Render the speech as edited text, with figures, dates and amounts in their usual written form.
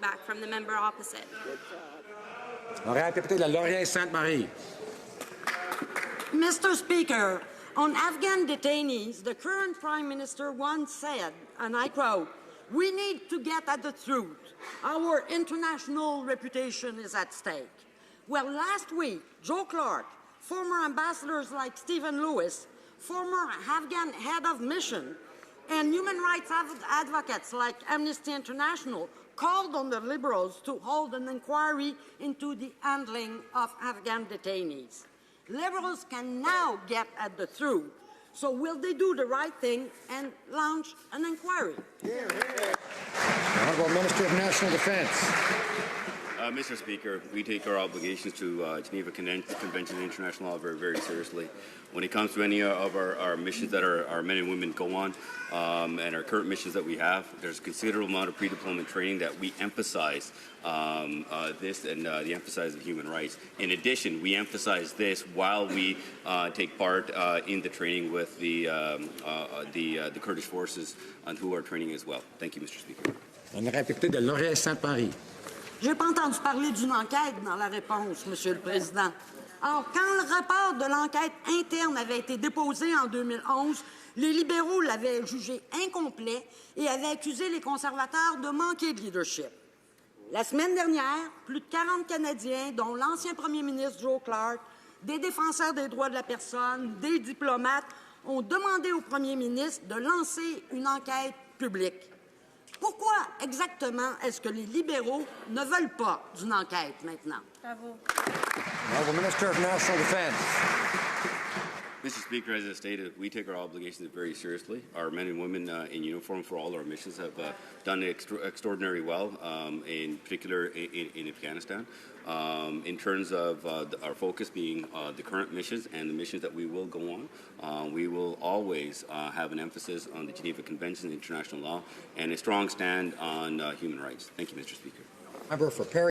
feedback from the member opposite. Honorable député de la Laurier-Sainte-Marie. Mr. Speaker, on Afghan detainees, the current Prime Minister once said, and I quote, "We need to get at the truth. Our international reputation is at stake." Well, last week, Joe Clark, former ambassadors like Stephen Lewis, former Afghan head of mission, and human rights advocates like Amnesty International called on the Liberals to hold an inquiry into the handling of Afghan detainees. Liberals can now get at the truth. So will they do the right thing and launch an inquiry? Honourable Minister of National Defence. Mr. Speaker, we take our obligations to Geneva Convention and International Law very, very seriously. When it comes to any of our missions that our men and women go on and our current missions that we have, there's a considerable amount of pre-deployment training that we emphasize this and the emphasis of human rights. In addition, we emphasize this while we take part in the training with the Kurdish forces who are training as well. Thank you, Mr. Speaker. Honorable député de Laurier-Sainte-Marie. Je n'ai pas entendu parler d'une enquête dans la réponse, Monsieur le Président. Alors, quand le rapport de l'enquête interne avait été déposé en 2011, les libéraux l'avaient jugé incomplet et avaient accusé les conservateurs de manquer de leadership. La semaine dernière, plus de 40 Canadiens, dont l'ancien premier ministre Joe Clark, des défenseurs des droits de la personne, des diplomates, ont demandé au premier ministre de lancer une enquête publique. Pourquoi exactement est-ce que les libéraux ne veulent pas d'une enquête maintenant? Bravo. Honourable Minister of National Defence. Mr. Speaker, as I stated, we take our obligations very seriously. Our men and women in uniform for all our missions have done extraordinarily well, in particular in Afghanistan. In terms of our focus being the current missions and the missions that we will go on, we will always have an emphasis on the Geneva Convention, international law, and a strong stand on human rights. Thank you, Mr. Speaker. Member for Perry.